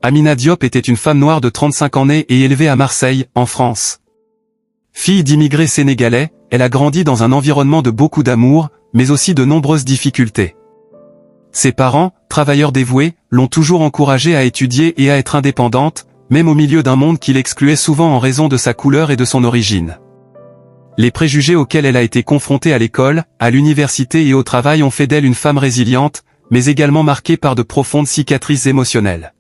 Amina Diop était une femme noire de 35 ans née et élevée à Marseille, en France. Fille d'immigrés sénégalais, elle a grandi dans un environnement de beaucoup d'amour, mais aussi de nombreuses difficultés. Ses parents, travailleurs dévoués, l'ont toujours encouragée à étudier et à être indépendante, même au milieu d'un monde qui l'excluait souvent en raison de sa couleur et de son origine. Les préjugés auxquels elle a été confrontée à l'école, à l'université et au travail ont fait d'elle une femme résiliente, mais également marquée par de profondes cicatrices émotionnelles.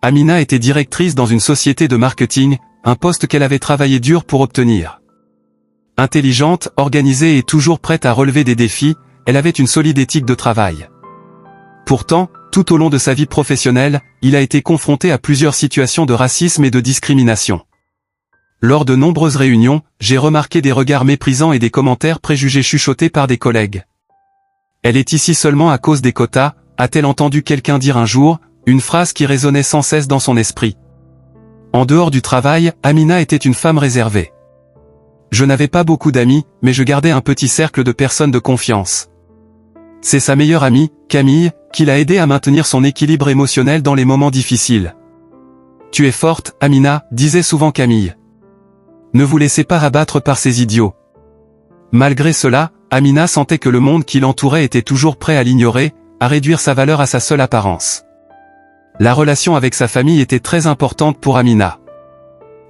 Amina était directrice dans une société de marketing, un poste qu'elle avait travaillé dur pour obtenir. Intelligente, organisée et toujours prête à relever des défis, elle avait une solide éthique de travail. Pourtant, tout au long de sa vie professionnelle, il a été confronté à plusieurs situations de racisme et de discrimination. Lors de nombreuses réunions, j'ai remarqué des regards méprisants et des commentaires préjugés chuchotés par des collègues. Elle est ici seulement à cause des quotas, a-t-elle entendu quelqu'un dire un jour, une phrase qui résonnait sans cesse dans son esprit. En dehors du travail, Amina était une femme réservée. Je n'avais pas beaucoup d'amis, mais je gardais un petit cercle de personnes de confiance. C'est sa meilleure amie, Camille, qui l'a aidée à maintenir son équilibre émotionnel dans les moments difficiles. « Tu es forte, Amina », disait souvent Camille. « Ne vous laissez pas abattre par ces idiots. » Malgré cela, Amina sentait que le monde qui l'entourait était toujours prêt à l'ignorer, à réduire sa valeur à sa seule apparence. La relation avec sa famille était très importante pour Amina.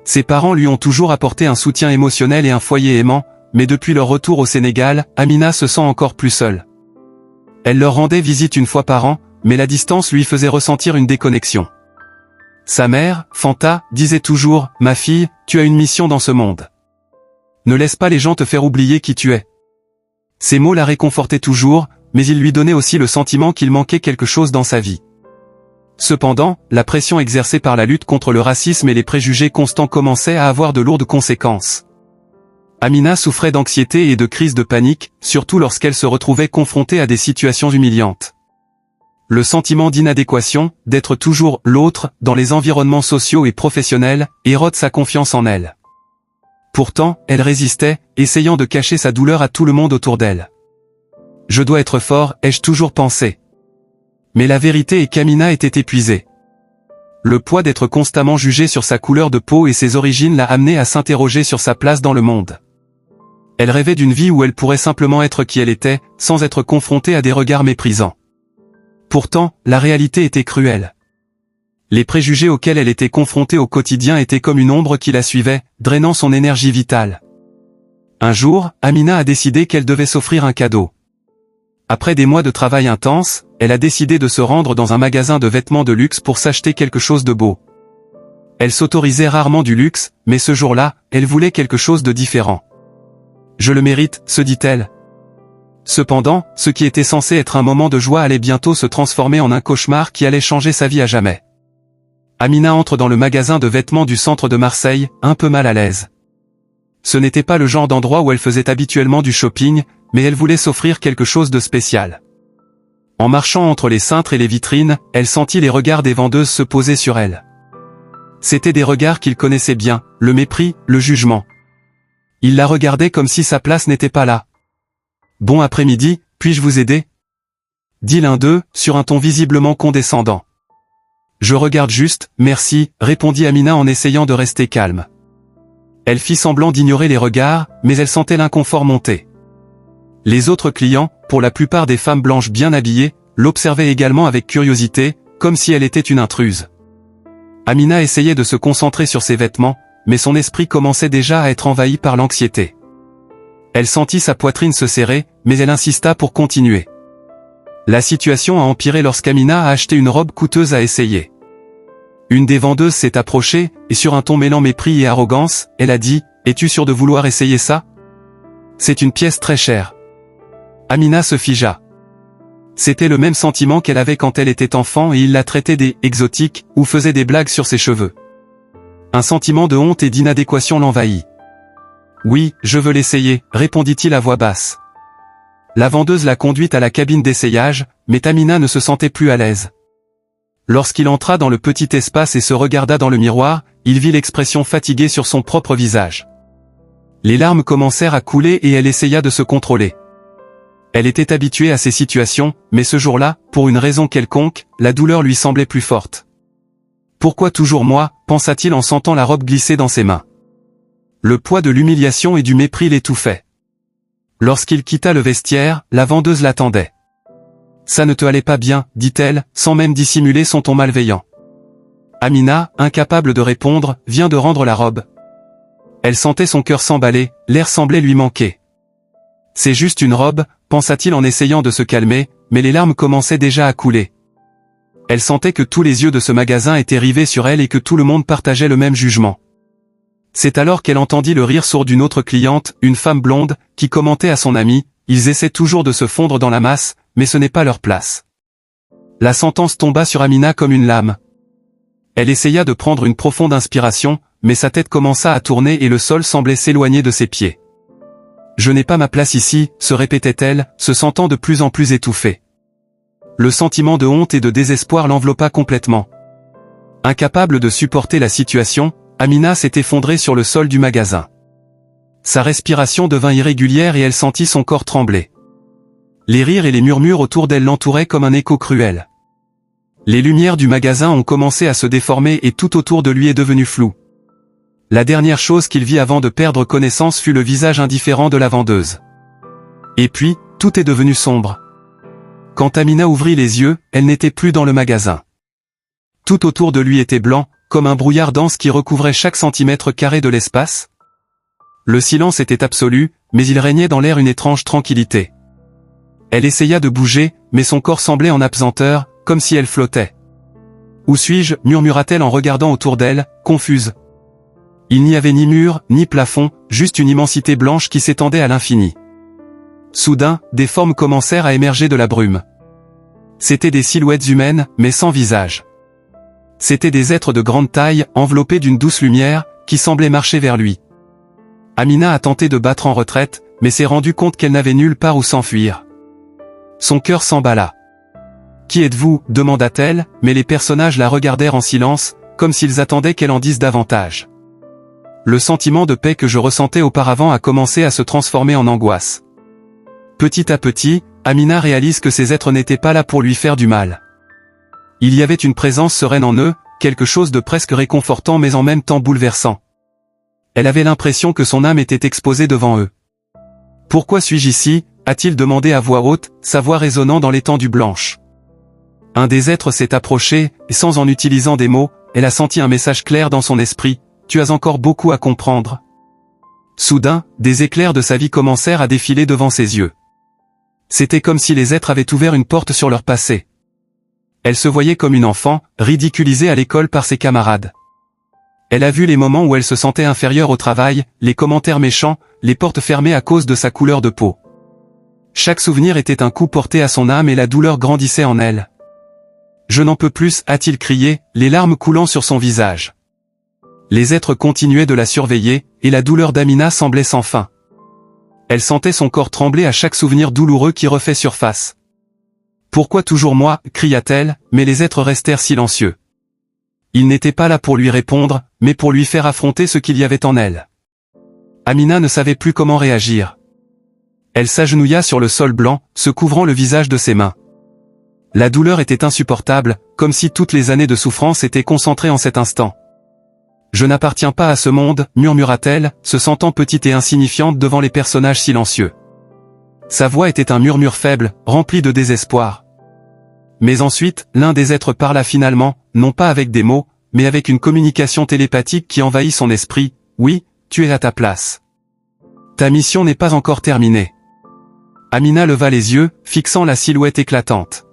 Ses parents lui ont toujours apporté un soutien émotionnel et un foyer aimant, mais depuis leur retour au Sénégal, Amina se sent encore plus seule. Elle leur rendait visite une fois par an, mais la distance lui faisait ressentir une déconnexion. Sa mère, Fanta, disait toujours « Ma fille, tu as une mission dans ce monde. Ne laisse pas les gens te faire oublier qui tu es. » Ces mots la réconfortaient toujours, mais ils lui donnaient aussi le sentiment qu'il manquait quelque chose dans sa vie. Cependant, la pression exercée par la lutte contre le racisme et les préjugés constants commençait à avoir de lourdes conséquences. Amina souffrait d'anxiété et de crises de panique, surtout lorsqu'elle se retrouvait confrontée à des situations humiliantes. Le sentiment d'inadéquation, d'être toujours « l'autre » dans les environnements sociaux et professionnels, érode sa confiance en elle. Pourtant, elle résistait, essayant de cacher sa douleur à tout le monde autour d'elle. « Je dois être fort », ai-je toujours pensé. Mais la vérité est qu'Amina était épuisée. Le poids d'être constamment jugée sur sa couleur de peau et ses origines l'a amenée à s'interroger sur sa place dans le monde. Elle rêvait d'une vie où elle pourrait simplement être qui elle était, sans être confrontée à des regards méprisants. Pourtant, la réalité était cruelle. Les préjugés auxquels elle était confrontée au quotidien étaient comme une ombre qui la suivait, drainant son énergie vitale. Un jour, Amina a décidé qu'elle devait s'offrir un cadeau. Après des mois de travail intense, elle a décidé de se rendre dans un magasin de vêtements de luxe pour s'acheter quelque chose de beau. Elle s'autorisait rarement du luxe, mais ce jour-là, elle voulait quelque chose de différent. « Je le mérite », se dit-elle. Cependant, ce qui était censé être un moment de joie allait bientôt se transformer en un cauchemar qui allait changer sa vie à jamais. Amina entre dans le magasin de vêtements du centre de Marseille, un peu mal à l'aise. Ce n'était pas le genre d'endroit où elle faisait habituellement du shopping, mais elle voulait s'offrir quelque chose de spécial. En marchant entre les cintres et les vitrines, elle sentit les regards des vendeuses se poser sur elle. C'étaient des regards qu'il connaissait bien, le mépris, le jugement. Il la regardait comme si sa place n'était pas là. « Bon après-midi, puis-je vous aider ?» dit l'un d'eux, sur un ton visiblement condescendant. « Je regarde juste, merci », répondit Amina en essayant de rester calme. Elle fit semblant d'ignorer les regards, mais elle sentait l'inconfort monter. Les autres clients, pour la plupart des femmes blanches bien habillées, l'observaient également avec curiosité, comme si elle était une intruse. Amina essayait de se concentrer sur ses vêtements, mais son esprit commençait déjà à être envahi par l'anxiété. Elle sentit sa poitrine se serrer, mais elle insista pour continuer. La situation a empiré lorsqu'Amina a acheté une robe coûteuse à essayer. Une des vendeuses s'est approchée, et sur un ton mêlant mépris et arrogance, elle a dit « Es-tu sûr de vouloir essayer ça ? C'est une pièce très chère. » Amina se figea. C'était le même sentiment qu'elle avait quand elle était enfant et il la traitait des « exotiques » ou faisait des blagues sur ses cheveux. Un sentiment de honte et d'inadéquation l'envahit. « Oui, je veux l'essayer », répondit-il à voix basse. La vendeuse l'a conduite à la cabine d'essayage, mais Amina ne se sentait plus à l'aise. Lorsqu'il entra dans le petit espace et se regarda dans le miroir, il vit l'expression fatiguée sur son propre visage. Les larmes commencèrent à couler et elle essaya de se contrôler. Elle était habituée à ces situations, mais ce jour-là, pour une raison quelconque, la douleur lui semblait plus forte. Pourquoi toujours moi, pensa-t-il en sentant la robe glisser dans ses mains. Le poids de l'humiliation et du mépris l'étouffait. Lorsqu'il quitta le vestiaire, la vendeuse l'attendait. « Ça ne te allait pas bien, dit-elle, sans même dissimuler son ton malveillant. » Amina, incapable de répondre, vient de rendre la robe. Elle sentait son cœur s'emballer, l'air semblait lui manquer. « C'est juste une robe, pensa-t-il en essayant de se calmer, mais les larmes commençaient déjà à couler. Elle sentait que tous les yeux de ce magasin étaient rivés sur elle et que tout le monde partageait le même jugement. C'est alors qu'elle entendit le rire sourd d'une autre cliente, une femme blonde, qui commentait à son amie, « Ils essaient toujours de se fondre dans la masse, mais ce n'est pas leur place. » La sentence tomba sur Amina comme une lame. Elle essaya de prendre une profonde inspiration, mais sa tête commença à tourner et le sol semblait s'éloigner de ses pieds. « Je n'ai pas ma place ici, se répétait-elle, se sentant de plus en plus étouffée. Le sentiment de honte et de désespoir l'enveloppa complètement. Incapable de supporter la situation, Amina s'est effondrée sur le sol du magasin. Sa respiration devint irrégulière et elle sentit son corps trembler. Les rires et les murmures autour d'elle l'entouraient comme un écho cruel. Les lumières du magasin ont commencé à se déformer et tout autour de lui est devenu flou. La dernière chose qu'il vit avant de perdre connaissance fut le visage indifférent de la vendeuse. Et puis, tout est devenu sombre. Quand Amina ouvrit les yeux, elle n'était plus dans le magasin. Tout autour de lui était blanc, comme un brouillard dense qui recouvrait chaque centimètre carré de l'espace. Le silence était absolu, mais il régnait dans l'air une étrange tranquillité. Elle essaya de bouger, mais son corps semblait en apesanteur, comme si elle flottait. « Où suis-je » murmura-t-elle en regardant autour d'elle, confuse. Il n'y avait ni mur, ni plafond, juste une immensité blanche qui s'étendait à l'infini. Soudain, des formes commencèrent à émerger de la brume. C'étaient des silhouettes humaines, mais sans visage. C'étaient des êtres de grande taille, enveloppés d'une douce lumière, qui semblaient marcher vers lui. Amina a tenté de battre en retraite, mais s'est rendu compte qu'elle n'avait nulle part où s'enfuir. Son cœur s'emballa. « Qui êtes-vous » demanda-t-elle, mais les personnages la regardèrent en silence, comme s'ils attendaient qu'elle en dise davantage. Le sentiment de paix que je ressentais auparavant a commencé à se transformer en angoisse. Petit à petit, Amina réalise que ces êtres n'étaient pas là pour lui faire du mal. Il y avait une présence sereine en eux, quelque chose de presque réconfortant mais en même temps bouleversant. Elle avait l'impression que son âme était exposée devant eux. « Pourquoi suis-je ici » a-t-il demandé à voix haute, sa voix résonnant dans l'étendue blanche. Un des êtres s'est approché, et sans en utilisant des mots, elle a senti un message clair dans son esprit, « Tu as encore beaucoup à comprendre. » Soudain, des éclairs de sa vie commencèrent à défiler devant ses yeux. C'était comme si les êtres avaient ouvert une porte sur leur passé. Elle se voyait comme une enfant, ridiculisée à l'école par ses camarades. Elle a vu les moments où elle se sentait inférieure au travail, les commentaires méchants, les portes fermées à cause de sa couleur de peau. Chaque souvenir était un coup porté à son âme et la douleur grandissait en elle. « Je n'en peux plus » a-t-il crié, les larmes coulant sur son visage. Les êtres continuaient de la surveiller, et la douleur d'Amina semblait sans fin. Elle sentait son corps trembler à chaque souvenir douloureux qui refait surface. « Pourquoi toujours moi » cria-t-elle, mais les êtres restèrent silencieux. Ils n'étaient pas là pour lui répondre, mais pour lui faire affronter ce qu'il y avait en elle. Amina ne savait plus comment réagir. Elle s'agenouilla sur le sol blanc, se couvrant le visage de ses mains. La douleur était insupportable, comme si toutes les années de souffrance étaient concentrées en cet instant. « Je n'appartiens pas à ce monde » murmura-t-elle, se sentant petite et insignifiante devant les personnages silencieux. Sa voix était un murmure faible, rempli de désespoir. Mais ensuite, l'un des êtres parla finalement, non pas avec des mots, mais avec une communication télépathique qui envahit son esprit. « Oui, tu es à ta place. Ta mission n'est pas encore terminée. » Amina leva les yeux, fixant la silhouette éclatante.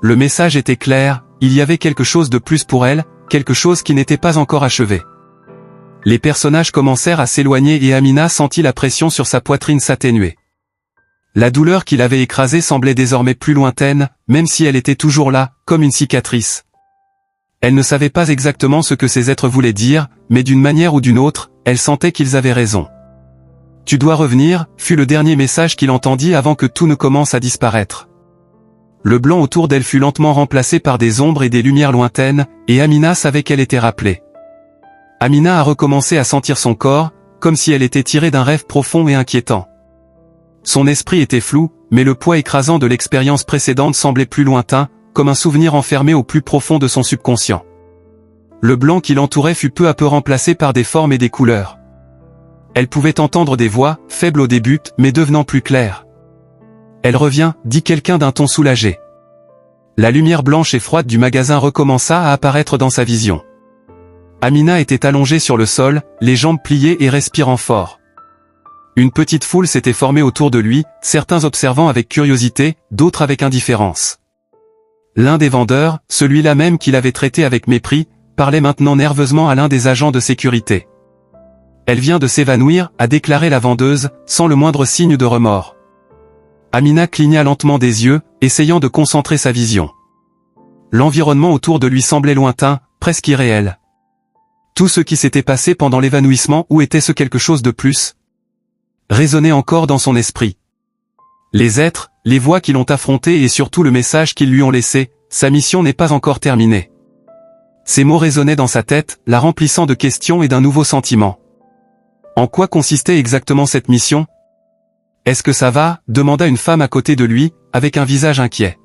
Le message était clair, il y avait quelque chose de plus pour elle, quelque chose qui n'était pas encore achevé. Les personnages commencèrent à s'éloigner et Amina sentit la pression sur sa poitrine s'atténuer. La douleur qui l'avait écrasée semblait désormais plus lointaine, même si elle était toujours là, comme une cicatrice. Elle ne savait pas exactement ce que ces êtres voulaient dire, mais d'une manière ou d'une autre, elle sentait qu'ils avaient raison. « Tu dois revenir » fut le dernier message qu'il entendit avant que tout ne commence à disparaître. Le blanc autour d'elle fut lentement remplacé par des ombres et des lumières lointaines, et Amina savait qu'elle était rappelée. Amina a recommencé à sentir son corps, comme si elle était tirée d'un rêve profond et inquiétant. Son esprit était flou, mais le poids écrasant de l'expérience précédente semblait plus lointain, comme un souvenir enfermé au plus profond de son subconscient. le blanc qui l'entourait fut peu à peu remplacé par des formes et des couleurs. Elle pouvait entendre des voix, faibles au début, mais devenant plus claires. « Elle revient », dit quelqu'un d'un ton soulagé. La lumière blanche et froide du magasin recommença à apparaître dans sa vision. Amina était allongée sur le sol, les jambes pliées et respirant fort. Une petite foule s'était formée autour de lui, certains observant avec curiosité, d'autres avec indifférence. L'un des vendeurs, celui-là même qui l'avait traité avec mépris, parlait maintenant nerveusement à l'un des agents de sécurité. « Elle vient de s'évanouir », a déclaré la vendeuse, sans le moindre signe de remords. Amina cligna lentement des yeux, essayant de concentrer sa vision. L'environnement autour de lui semblait lointain, presque irréel. Tout ce qui s'était passé pendant l'évanouissement ou était-ce quelque chose de plus résonnait encore dans son esprit. Les êtres, les voix qui l'ont affronté et surtout le message qu'ils lui ont laissé, sa mission n'est pas encore terminée. Ces mots résonnaient dans sa tête, la remplissant de questions et d'un nouveau sentiment. En quoi consistait exactement cette mission ? Est-ce que ça va ? Demanda une femme à côté de lui, avec un visage inquiet.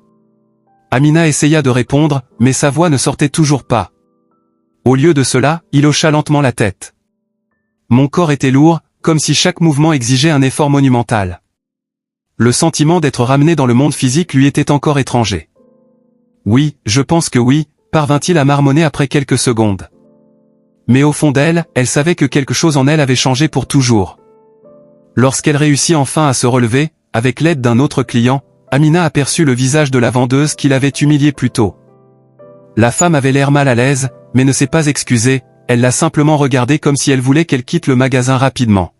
Amina essaya de répondre, mais sa voix ne sortait toujours pas. Au lieu de cela, il hocha lentement la tête. Mon corps était lourd, comme si chaque mouvement exigeait un effort monumental. Le sentiment d'être ramené dans le monde physique lui était encore étranger. Oui, je pense que oui, parvint-il à marmonner après quelques secondes. Mais au fond d'elle, elle savait que quelque chose en elle avait changé pour toujours. Lorsqu'elle réussit enfin à se relever, avec l'aide d'un autre client, Amina aperçut le visage de la vendeuse qui l'avait humiliée plus tôt. La femme avait l'air mal à l'aise, mais ne s'est pas excusée, elle l'a simplement regardée comme si elle voulait qu'elle quitte le magasin rapidement.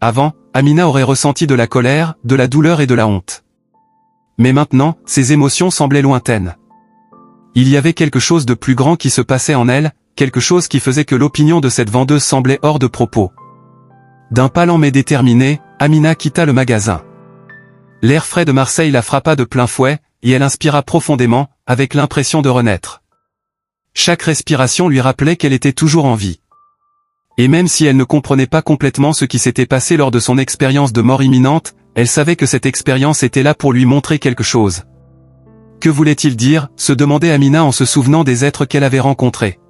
Avant, Amina aurait ressenti de la colère, de la douleur et de la honte. Mais maintenant, ses émotions semblaient lointaines. Il y avait quelque chose de plus grand qui se passait en elle, quelque chose qui faisait que l'opinion de cette vendeuse semblait hors de propos. D'un pas lent mais déterminé, Amina quitta le magasin. L'air frais de Marseille la frappa de plein fouet, et elle inspira profondément, avec l'impression de renaître. Chaque respiration lui rappelait qu'elle était toujours en vie. Et même si elle ne comprenait pas complètement ce qui s'était passé lors de son expérience de mort imminente, elle savait que cette expérience était là pour lui montrer quelque chose. Que voulait-il dire, se demandait Amina en se souvenant des êtres qu'elle avait rencontrés.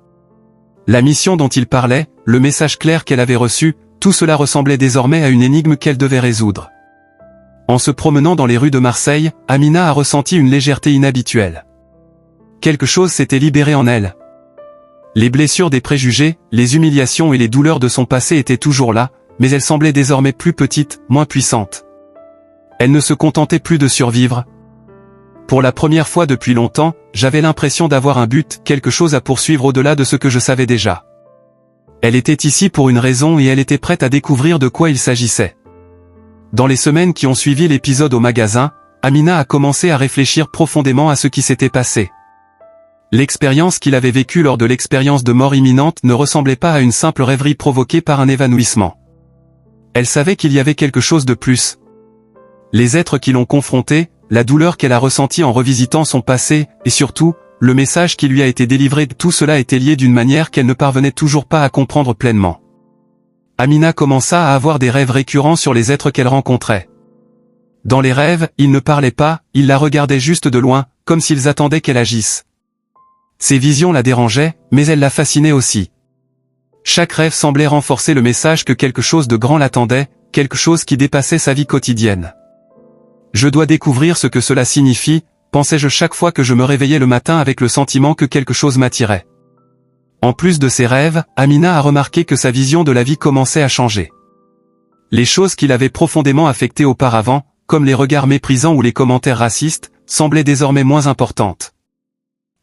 La mission dont il parlait, le message clair qu'elle avait reçu, tout cela ressemblait désormais à une énigme qu'elle devait résoudre. En se promenant dans les rues de Marseille, Amina a ressenti une légèreté inhabituelle. Quelque chose s'était libéré en elle. Les blessures des préjugés, les humiliations et les douleurs de son passé étaient toujours là, mais elle semblait désormais plus petite, moins puissante. Elle ne se contentait plus de survivre. Pour la première fois depuis longtemps, j'avais l'impression d'avoir un but, quelque chose à poursuivre au-delà de ce que je savais déjà. Elle était ici pour une raison et elle était prête à découvrir de quoi il s'agissait. Dans les semaines qui ont suivi l'épisode au magasin, Amina a commencé à réfléchir profondément à ce qui s'était passé. L'expérience qu'il avait vécue lors de l'expérience de mort imminente ne ressemblait pas à une simple rêverie provoquée par un évanouissement. Elle savait qu'il y avait quelque chose de plus. Les êtres qui l'ont confrontée, la douleur qu'elle a ressentie en revisitant son passé, et surtout, le message qui lui a été délivré, tout cela était lié d'une manière qu'elle ne parvenait toujours pas à comprendre pleinement. Amina commença à avoir des rêves récurrents sur les êtres qu'elle rencontrait. Dans les rêves, ils ne parlaient pas, ils la regardaient juste de loin, comme s'ils attendaient qu'elle agisse. Ces visions la dérangeaient, mais elles la fascinaient aussi. Chaque rêve semblait renforcer le message que quelque chose de grand l'attendait, quelque chose qui dépassait sa vie quotidienne. Je dois découvrir ce que cela signifie, pensais-je chaque fois que je me réveillais le matin avec le sentiment que quelque chose m'attirait. En plus de ses rêves, Amina a remarqué que sa vision de la vie commençait à changer. Les choses qui l'avaient profondément affectée auparavant, comme les regards méprisants ou les commentaires racistes, semblaient désormais moins importantes.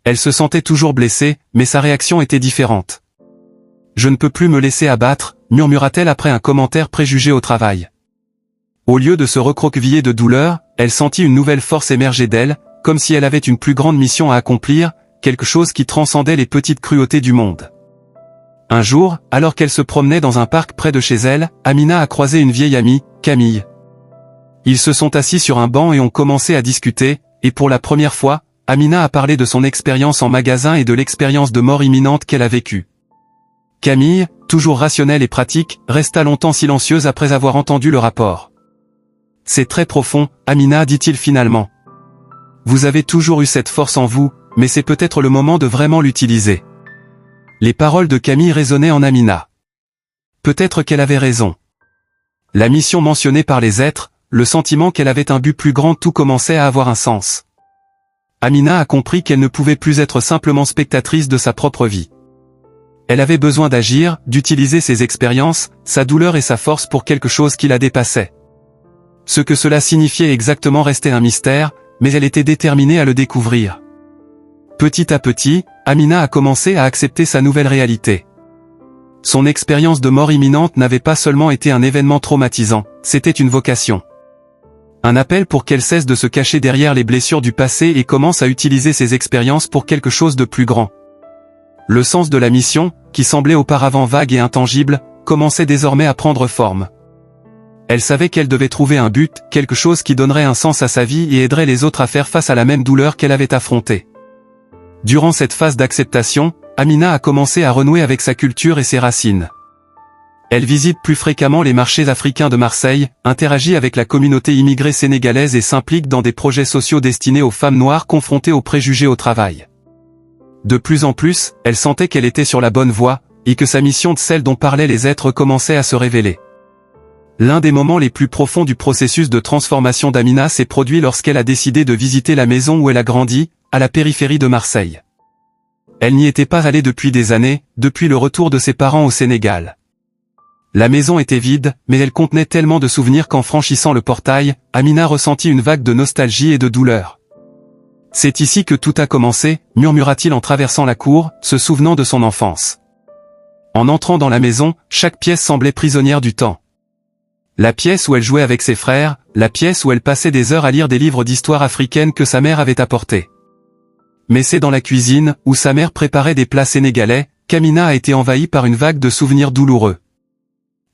Elle se sentait toujours blessée, mais sa réaction était différente. « Je ne peux plus me laisser abattre », murmura-t-elle après un commentaire préjugé au travail. Au lieu de se recroqueviller de douleur, elle sentit une nouvelle force émerger d'elle, comme si elle avait une plus grande mission à accomplir, quelque chose qui transcendait les petites cruautés du monde. Un jour, alors qu'elle se promenait dans un parc près de chez elle, Amina a croisé une vieille amie, Camille. Ils se sont assis sur un banc et ont commencé à discuter, et pour la première fois, Amina a parlé de son expérience en magasin et de l'expérience de mort imminente qu'elle a vécue. Camille, toujours rationnelle et pratique, resta longtemps silencieuse après avoir entendu le rapport. « C'est très profond, Amina, dit-il finalement. Vous avez toujours eu cette force en vous, mais c'est peut-être le moment de vraiment l'utiliser. Les paroles de Camille résonnaient en Amina. Peut-être qu'elle avait raison. La mission mentionnée par les êtres, le sentiment qu'elle avait un but plus grand, tout commençait à avoir un sens. Amina a compris qu'elle ne pouvait plus être simplement spectatrice de sa propre vie. Elle avait besoin d'agir, d'utiliser ses expériences, sa douleur et sa force pour quelque chose qui la dépassait. Ce que cela signifiait exactement restait un mystère, mais elle était déterminée à le découvrir. Petit à petit, Amina a commencé à accepter sa nouvelle réalité. Son expérience de mort imminente n'avait pas seulement été un événement traumatisant, c'était une vocation. Un appel pour qu'elle cesse de se cacher derrière les blessures du passé et commence à utiliser ses expériences pour quelque chose de plus grand. Le sens de la mission, qui semblait auparavant vague et intangible, commençait désormais à prendre forme. Elle savait qu'elle devait trouver un but, quelque chose qui donnerait un sens à sa vie et aiderait les autres à faire face à la même douleur qu'elle avait affrontée. Durant cette phase d'acceptation, Amina a commencé à renouer avec sa culture et ses racines. Elle visite plus fréquemment les marchés africains de Marseille, interagit avec la communauté immigrée sénégalaise et s'implique dans des projets sociaux destinés aux femmes noires confrontées aux préjugés au travail. De plus en plus, elle sentait qu'elle était sur la bonne voie, et que sa mission de celle dont parlaient les êtres commençait à se révéler. L'un des moments les plus profonds du processus de transformation d'Amina s'est produit lorsqu'elle a décidé de visiter la maison où elle a grandi, à la périphérie de Marseille. Elle n'y était pas allée depuis des années, depuis le retour de ses parents au Sénégal. La maison était vide, mais elle contenait tellement de souvenirs qu'en franchissant le portail, Amina ressentit une vague de nostalgie et de douleur. « C'est ici que tout a commencé », murmura-t-il en traversant la cour, se souvenant de son enfance. En entrant dans la maison, chaque pièce semblait prisonnière du temps. La pièce où elle jouait avec ses frères, la pièce où elle passait des heures à lire des livres d'histoire africaine que sa mère avait apportés. Mais c'est dans la cuisine, où sa mère préparait des plats sénégalais, qu'Amina a été envahie par une vague de souvenirs douloureux.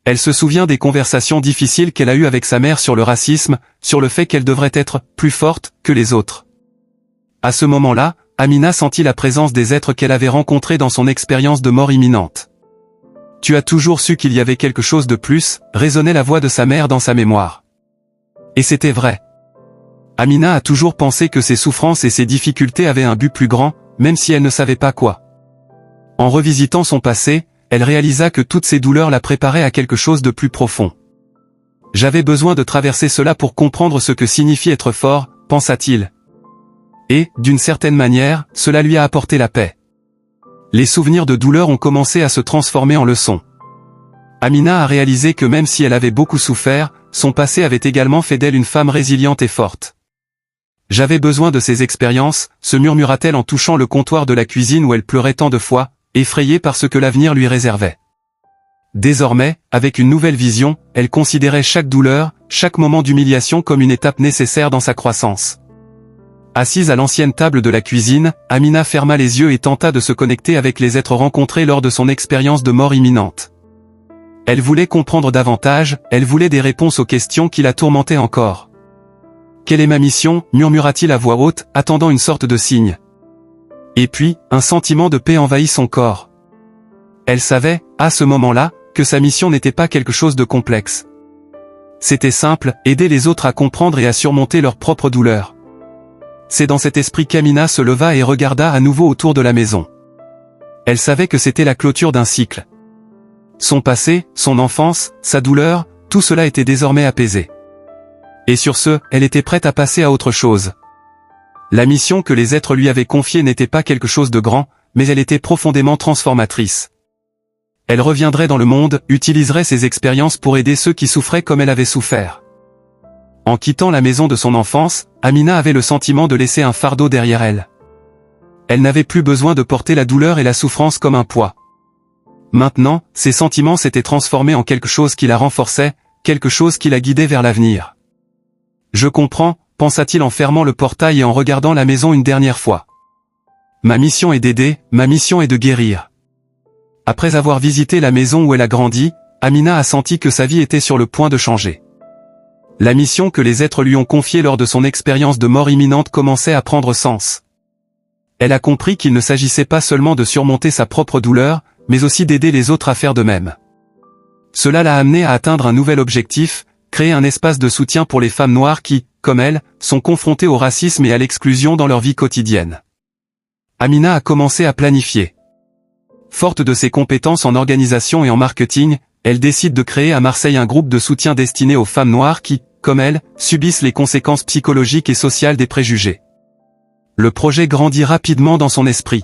Elle se souvient des conversations difficiles qu'elle a eues avec sa mère sur le racisme, sur le fait qu'elle devrait être plus forte que les autres. À ce moment-là, Amina sentit la présence des êtres qu'elle avait rencontrés dans son expérience de mort imminente. « Tu as toujours su qu'il y avait quelque chose de plus », résonnait la voix de sa mère dans sa mémoire. Et c'était vrai. Amina a toujours pensé que ses souffrances et ses difficultés avaient un but plus grand, même si elle ne savait pas quoi. En revisitant son passé, elle réalisa que toutes ces douleurs la préparaient à quelque chose de plus profond. « J'avais besoin de traverser cela pour comprendre ce que signifie être fort », pensa-t-il. Et, d'une certaine manière, cela lui a apporté la paix. Les souvenirs de douleur ont commencé à se transformer en leçons. Amina a réalisé que même si elle avait beaucoup souffert, son passé avait également fait d'elle une femme résiliente et forte. « J'avais besoin de ces expériences », se murmura-t-elle en touchant le comptoir de la cuisine où elle pleurait tant de fois, effrayée par ce que l'avenir lui réservait. Désormais, avec une nouvelle vision, elle considérait chaque douleur, chaque moment d'humiliation comme une étape nécessaire dans sa croissance. Assise à l'ancienne table de la cuisine, Amina ferma les yeux et tenta de se connecter avec les êtres rencontrés lors de son expérience de mort imminente. Elle voulait comprendre davantage, elle voulait des réponses aux questions qui la tourmentaient encore. « Quelle est ma mission ?» murmura-t-il à voix haute, attendant une sorte de signe. Et puis, un sentiment de paix envahit son corps. Elle savait, à ce moment-là, que sa mission n'était pas quelque chose de complexe. C'était simple, aider les autres à comprendre et à surmonter leurs propres douleurs. C'est dans cet esprit qu'Amina se leva et regarda à nouveau autour de la maison. Elle savait que c'était la clôture d'un cycle. Son passé, son enfance, sa douleur, tout cela était désormais apaisé. Et sur ce, elle était prête à passer à autre chose. La mission que les êtres lui avaient confiée n'était pas quelque chose de grand, mais elle était profondément transformatrice. Elle reviendrait dans le monde, utiliserait ses expériences pour aider ceux qui souffraient comme elle avait souffert. En quittant la maison de son enfance, Amina avait le sentiment de laisser un fardeau derrière elle. Elle n'avait plus besoin de porter la douleur et la souffrance comme un poids. Maintenant, ses sentiments s'étaient transformés en quelque chose qui la renforçait, quelque chose qui la guidait vers l'avenir. « Je comprends », pensa-t-il en fermant le portail et en regardant la maison une dernière fois. « Ma mission est d'aider, ma mission est de guérir. » Après avoir visité la maison où elle a grandi, Amina a senti que sa vie était sur le point de changer. La mission que les êtres lui ont confiée lors de son expérience de mort imminente commençait à prendre sens. Elle a compris qu'il ne s'agissait pas seulement de surmonter sa propre douleur, mais aussi d'aider les autres à faire de même. Cela l'a amenée à atteindre un nouvel objectif, créer un espace de soutien pour les femmes noires qui, comme elle, sont confrontées au racisme et à l'exclusion dans leur vie quotidienne. Amina a commencé à planifier. Forte de ses compétences en organisation et en marketing, elle décide de créer à Marseille un groupe de soutien destiné aux femmes noires qui, comme elle, subissent les conséquences psychologiques et sociales des préjugés. Le projet grandit rapidement dans son esprit.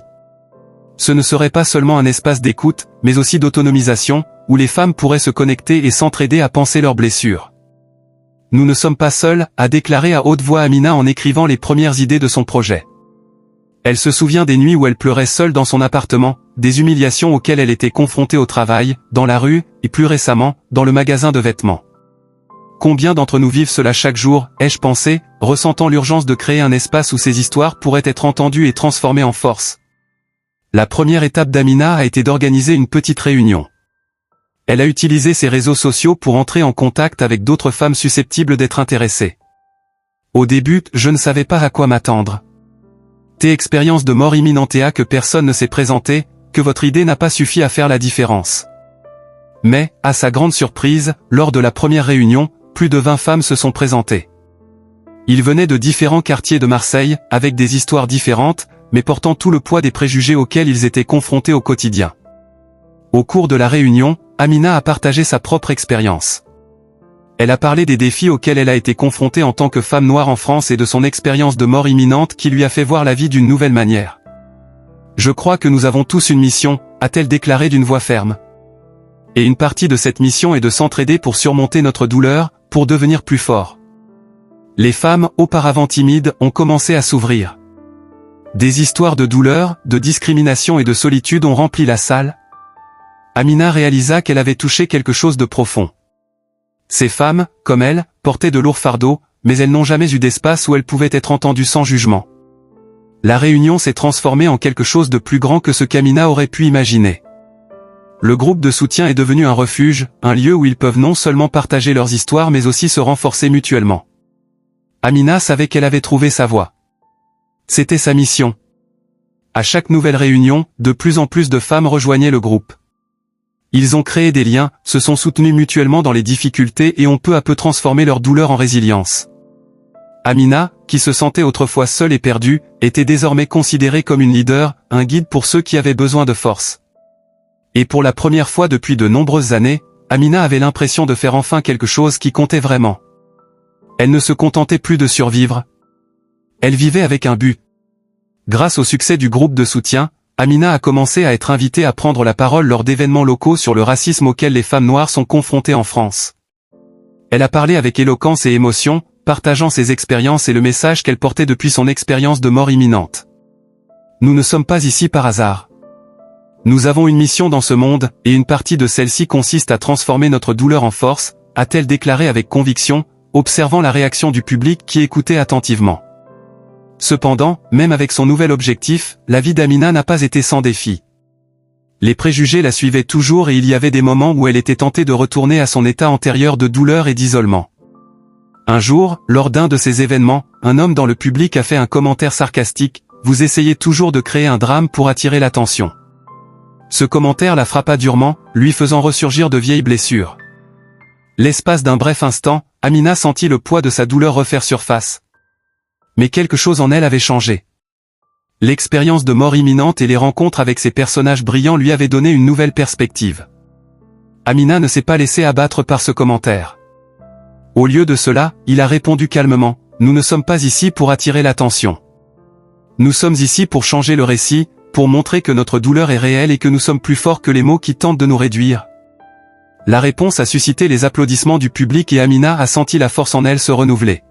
Ce ne serait pas seulement un espace d'écoute, mais aussi d'autonomisation, où les femmes pourraient se connecter et s'entraider à panser leurs blessures. Nous ne sommes pas seuls, a déclaré à haute voix Amina en écrivant les premières idées de son projet. Elle se souvient des nuits où elle pleurait seule dans son appartement, des humiliations auxquelles elle était confrontée au travail, dans la rue, et plus récemment, dans le magasin de vêtements. Combien d'entre nous vivent cela chaque jour, ai-je pensé, ressentant l'urgence de créer un espace où ces histoires pourraient être entendues et transformées en force. La première étape d'Amina a été d'organiser une petite réunion. Elle a utilisé ses réseaux sociaux pour entrer en contact avec d'autres femmes susceptibles d'être intéressées. Au début, je ne savais pas à quoi m'attendre. Tes expériences de mort imminente que personne ne s'est présenté, que votre idée n'a pas suffi à faire la différence. Mais, à sa grande surprise, lors de la première réunion, plus de 20 femmes se sont présentées. Ils venaient de différents quartiers de Marseille, avec des histoires différentes, mais portant tout le poids des préjugés auxquels ils étaient confrontés au quotidien. Au cours de la réunion, Amina a partagé sa propre expérience. Elle a parlé des défis auxquels elle a été confrontée en tant que femme noire en France et de son expérience de mort imminente qui lui a fait voir la vie d'une nouvelle manière. « Je crois que nous avons tous une mission », a-t-elle déclaré d'une voix ferme. Et une partie de cette mission est de s'entraider pour surmonter notre douleur, pour devenir plus forts. Les femmes, auparavant timides, ont commencé à s'ouvrir. Des histoires de douleur, de discrimination et de solitude ont rempli la salle. Amina réalisa qu'elle avait touché quelque chose de profond. Ces femmes, comme elle, portaient de lourds fardeaux, mais elles n'ont jamais eu d'espace où elles pouvaient être entendues sans jugement. La réunion s'est transformée en quelque chose de plus grand que ce qu'Amina aurait pu imaginer. Le groupe de soutien est devenu un refuge, un lieu où ils peuvent non seulement partager leurs histoires mais aussi se renforcer mutuellement. Amina savait qu'elle avait trouvé sa voie. C'était sa mission. À chaque nouvelle réunion, de plus en plus de femmes rejoignaient le groupe. Ils ont créé des liens, se sont soutenus mutuellement dans les difficultés et ont peu à peu transformé leur douleur en résilience. Amina, qui se sentait autrefois seule et perdue, était désormais considérée comme une leader, un guide pour ceux qui avaient besoin de force. Et pour la première fois depuis de nombreuses années, Amina avait l'impression de faire enfin quelque chose qui comptait vraiment. Elle ne se contentait plus de survivre. Elle vivait avec un but. Grâce au succès du groupe de soutien, Amina a commencé à être invitée à prendre la parole lors d'événements locaux sur le racisme auquel les femmes noires sont confrontées en France. Elle a parlé avec éloquence et émotion, partageant ses expériences et le message qu'elle portait depuis son expérience de mort imminente. Nous ne sommes pas ici par hasard. Nous avons une mission dans ce monde, et une partie de celle-ci consiste à transformer notre douleur en force, a-t-elle déclaré avec conviction, observant la réaction du public qui écoutait attentivement. Cependant, même avec son nouvel objectif, la vie d'Amina n'a pas été sans défi. Les préjugés la suivaient toujours et il y avait des moments où elle était tentée de retourner à son état antérieur de douleur et d'isolement. Un jour, lors d'un de ces événements, un homme dans le public a fait un commentaire sarcastique, « Vous essayez toujours de créer un drame pour attirer l'attention. » Ce commentaire la frappa durement, lui faisant ressurgir de vieilles blessures. L'espace d'un bref instant, Amina sentit le poids de sa douleur refaire surface. Mais quelque chose en elle avait changé. L'expérience de mort imminente et les rencontres avec ces personnages brillants lui avaient donné une nouvelle perspective. Amina ne s'est pas laissée abattre par ce commentaire. Au lieu de cela, il a répondu calmement, « Nous ne sommes pas ici pour attirer l'attention. Nous sommes ici pour changer le récit, pour montrer que notre douleur est réelle et que nous sommes plus forts que les mots qui tentent de nous réduire. » La réponse a suscité les applaudissements du public et Amina a senti la force en elle se renouveler.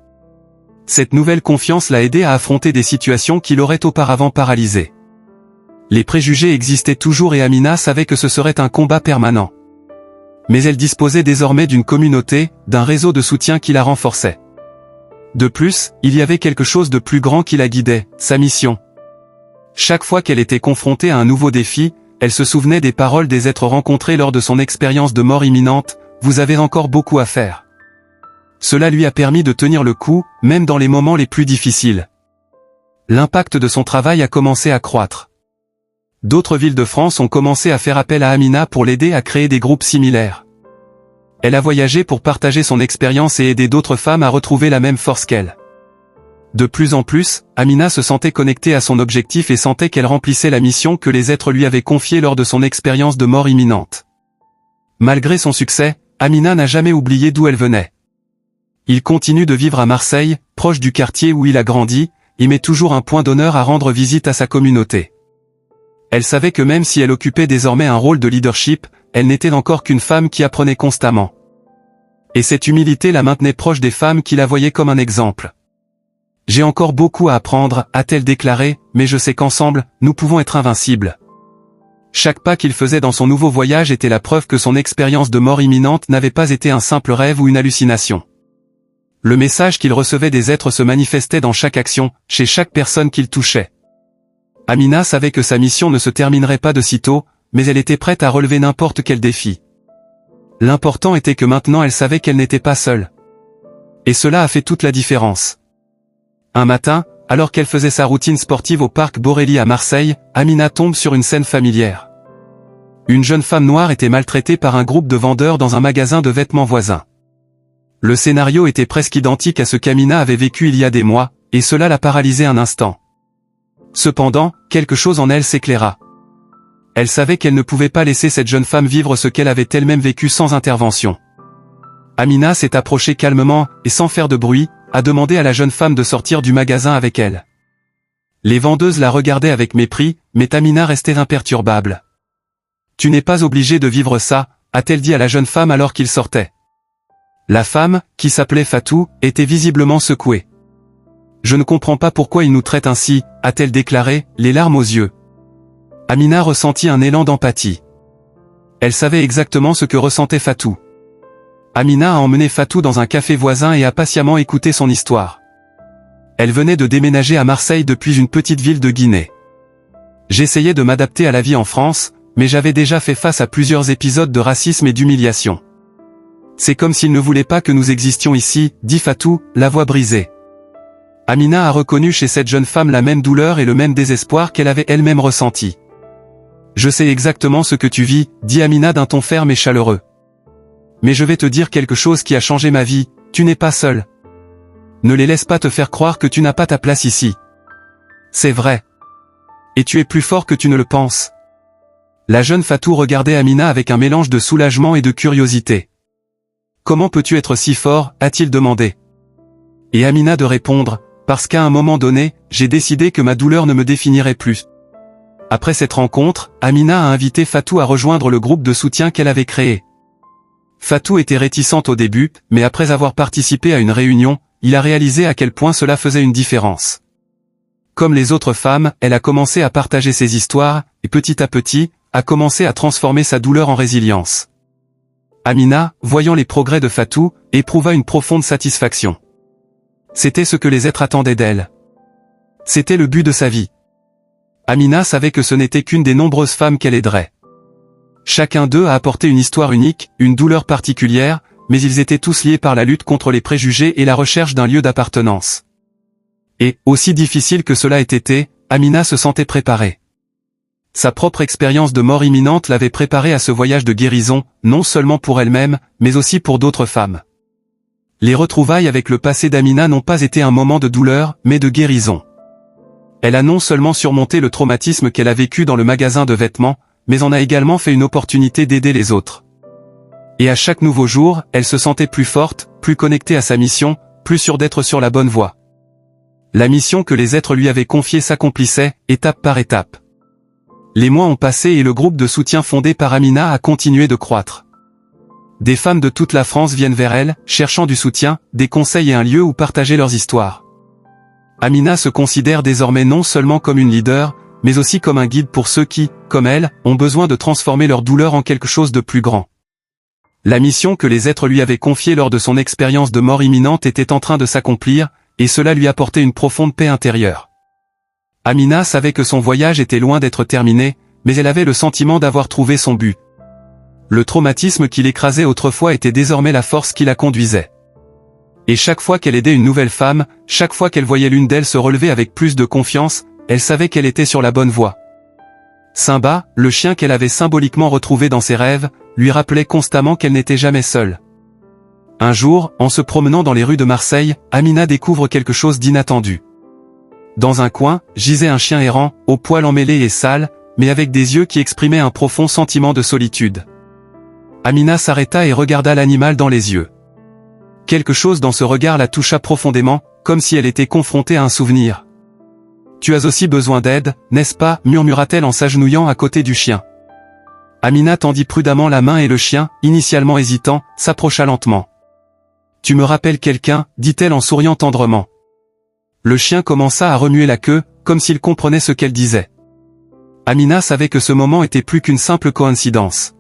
Cette nouvelle confiance l'a aidée à affronter des situations qui l'auraient auparavant paralysée. Les préjugés existaient toujours et Amina savait que ce serait un combat permanent. Mais elle disposait désormais d'une communauté, d'un réseau de soutien qui la renforçait. De plus, il y avait quelque chose de plus grand qui la guidait, sa mission. Chaque fois qu'elle était confrontée à un nouveau défi, elle se souvenait des paroles des êtres rencontrés lors de son expérience de mort imminente, « Vous avez encore beaucoup à faire. » Cela lui a permis de tenir le coup, même dans les moments les plus difficiles. L'impact de son travail a commencé à croître. D'autres villes de France ont commencé à faire appel à Amina pour l'aider à créer des groupes similaires. Elle a voyagé pour partager son expérience et aider d'autres femmes à retrouver la même force qu'elle. De plus en plus, Amina se sentait connectée à son objectif et sentait qu'elle remplissait la mission que les êtres lui avaient confiée lors de son expérience de mort imminente. Malgré son succès, Amina n'a jamais oublié d'où elle venait. Il continue de vivre à Marseille, proche du quartier où il a grandi, et met toujours un point d'honneur à rendre visite à sa communauté. Elle savait que même si elle occupait désormais un rôle de leadership, elle n'était encore qu'une femme qui apprenait constamment. Et cette humilité la maintenait proche des femmes qui la voyaient comme un exemple. « J'ai encore beaucoup à apprendre », a-t-elle déclaré, mais je sais qu'ensemble, nous pouvons être invincibles. Chaque pas qu'il faisait dans son nouveau voyage était la preuve que son expérience de mort imminente n'avait pas été un simple rêve ou une hallucination. Le message qu'il recevait des êtres se manifestait dans chaque action, chez chaque personne qu'il touchait. Amina savait que sa mission ne se terminerait pas de sitôt, mais elle était prête à relever n'importe quel défi. L'important était que maintenant elle savait qu'elle n'était pas seule. Et cela a fait toute la différence. Un matin, alors qu'elle faisait sa routine sportive au parc Borély à Marseille, Amina tombe sur une scène familière. Une jeune femme noire était maltraitée par un groupe de vendeurs dans un magasin de vêtements voisin. Le scénario était presque identique à ce qu'Amina avait vécu il y a des mois, et cela la paralysait un instant. Cependant, quelque chose en elle s'éclaira. Elle savait qu'elle ne pouvait pas laisser cette jeune femme vivre ce qu'elle avait elle-même vécu sans intervention. Amina s'est approchée calmement, et sans faire de bruit, a demandé à la jeune femme de sortir du magasin avec elle. Les vendeuses la regardaient avec mépris, mais Amina restait imperturbable. « Tu n'es pas obligée de vivre ça », a-t-elle dit à la jeune femme alors qu'ils sortaient. La femme, qui s'appelait Fatou, était visiblement secouée. « Je ne comprends pas pourquoi ils nous traitent ainsi », a-t-elle déclaré, les larmes aux yeux. Amina ressentit un élan d'empathie. Elle savait exactement ce que ressentait Fatou. Amina a emmené Fatou dans un café voisin et a patiemment écouté son histoire. Elle venait de déménager à Marseille depuis une petite ville de Guinée. J'essayais de m'adapter à la vie en France, mais j'avais déjà fait face à plusieurs épisodes de racisme et d'humiliation. C'est comme s'ils ne voulaient pas que nous existions ici, dit Fatou, la voix brisée. Amina a reconnu chez cette jeune femme la même douleur et le même désespoir qu'elle avait elle-même ressenti. Je sais exactement ce que tu vis, dit Amina d'un ton ferme et chaleureux. Mais je vais te dire quelque chose qui a changé ma vie, tu n'es pas seul. Ne les laisse pas te faire croire que tu n'as pas ta place ici. C'est vrai. Et tu es plus fort que tu ne le penses. La jeune Fatou regardait Amina avec un mélange de soulagement et de curiosité. Comment peux-tu être si fort, a-t-il demandé. Et Amina de répondre, parce qu'à un moment donné, j'ai décidé que ma douleur ne me définirait plus. Après cette rencontre, Amina a invité Fatou à rejoindre le groupe de soutien qu'elle avait créé. Fatou était réticente au début, mais après avoir participé à une réunion, il a réalisé à quel point cela faisait une différence. Comme les autres femmes, elle a commencé à partager ses histoires, et petit à petit, a commencé à transformer sa douleur en résilience. Amina, voyant les progrès de Fatou, éprouva une profonde satisfaction. C'était ce que les êtres attendaient d'elle. C'était le but de sa vie. Amina savait que ce n'était qu'une des nombreuses femmes qu'elle aiderait. Chacun d'eux a apporté une histoire unique, une douleur particulière, mais ils étaient tous liés par la lutte contre les préjugés et la recherche d'un lieu d'appartenance. Et, aussi difficile que cela ait été, Amina se sentait préparée. Sa propre expérience de mort imminente l'avait préparée à ce voyage de guérison, non seulement pour elle-même, mais aussi pour d'autres femmes. Les retrouvailles avec le passé d'Amina n'ont pas été un moment de douleur, mais de guérison. Elle a non seulement surmonté le traumatisme qu'elle a vécu dans le magasin de vêtements, mais en a également fait une opportunité d'aider les autres. Et à chaque nouveau jour, elle se sentait plus forte, plus connectée à sa mission, plus sûre d'être sur la bonne voie. La mission que les êtres lui avaient confiée s'accomplissait, étape par étape. Les mois ont passé et le groupe de soutien fondé par Amina a continué de croître. Des femmes de toute la France viennent vers elle, cherchant du soutien, des conseils et un lieu où partager leurs histoires. Amina se considère désormais non seulement comme une leader, mais aussi comme un guide pour ceux qui, comme elle, ont besoin de transformer leur douleur en quelque chose de plus grand. La mission que les êtres lui avaient confiée lors de son expérience de mort imminente était en train de s'accomplir, et cela lui apportait une profonde paix intérieure. Amina savait que son voyage était loin d'être terminé, mais elle avait le sentiment d'avoir trouvé son but. Le traumatisme qui l'écrasait autrefois était désormais la force qui la conduisait. Et chaque fois qu'elle aidait une nouvelle femme, chaque fois qu'elle voyait l'une d'elles se relever avec plus de confiance, elle savait qu'elle était sur la bonne voie. Simba, le chien qu'elle avait symboliquement retrouvé dans ses rêves, lui rappelait constamment qu'elle n'était jamais seule. Un jour, en se promenant dans les rues de Marseille, Amina découvre quelque chose d'inattendu. Dans un coin, gisait un chien errant, aux poils emmêlés et sales, mais avec des yeux qui exprimaient un profond sentiment de solitude. Amina s'arrêta et regarda l'animal dans les yeux. Quelque chose dans ce regard la toucha profondément, comme si elle était confrontée à un souvenir. « Tu as aussi besoin d'aide, n'est-ce pas ?» murmura-t-elle en s'agenouillant à côté du chien. Amina tendit prudemment la main et le chien, initialement hésitant, s'approcha lentement. « Tu me rappelles quelqu'un ?» dit-elle en souriant tendrement. Le chien commença à remuer la queue, comme s'il comprenait ce qu'elle disait. Amina savait que ce moment était plus qu'une simple coïncidence.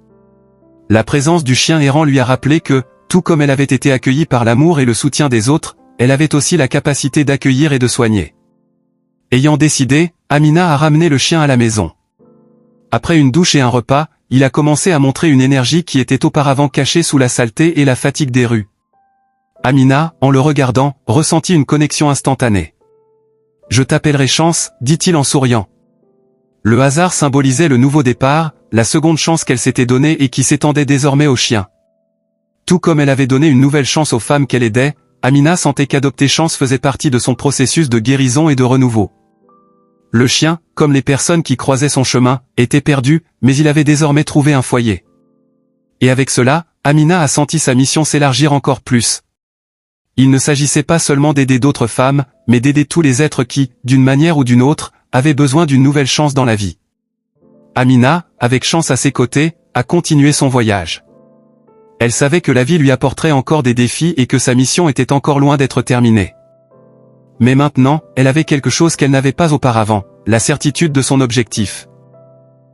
La présence du chien errant lui a rappelé que, tout comme elle avait été accueillie par l'amour et le soutien des autres, elle avait aussi la capacité d'accueillir et de soigner. Ayant décidé, Amina a ramené le chien à la maison. Après une douche et un repas, il a commencé à montrer une énergie qui était auparavant cachée sous la saleté et la fatigue des rues. Amina, en le regardant, ressentit une connexion instantanée. « Je t'appellerai Chance », dit-il en souriant. Le hasard symbolisait le nouveau départ, la seconde chance qu'elle s'était donnée et qui s'étendait désormais au chien. Tout comme elle avait donné une nouvelle chance aux femmes qu'elle aidait, Amina sentait qu'adopter Chance faisait partie de son processus de guérison et de renouveau. Le chien, comme les personnes qui croisaient son chemin, était perdu, mais il avait désormais trouvé un foyer. Et avec cela, Amina a senti sa mission s'élargir encore plus. Il ne s'agissait pas seulement d'aider d'autres femmes, mais d'aider tous les êtres qui, d'une manière ou d'une autre, avaient besoin d'une nouvelle chance dans la vie. Amina, avec Chance à ses côtés, a continué son voyage. Elle savait que la vie lui apporterait encore des défis et que sa mission était encore loin d'être terminée. Mais maintenant, elle avait quelque chose qu'elle n'avait pas auparavant, la certitude de son objectif.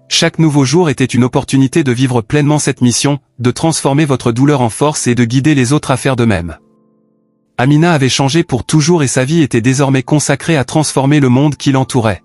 Chaque nouveau jour était une opportunité de vivre pleinement cette mission, de transformer votre douleur en force et de guider les autres à faire de même. Amina avait changé pour toujours et sa vie était désormais consacrée à transformer le monde qui l'entourait.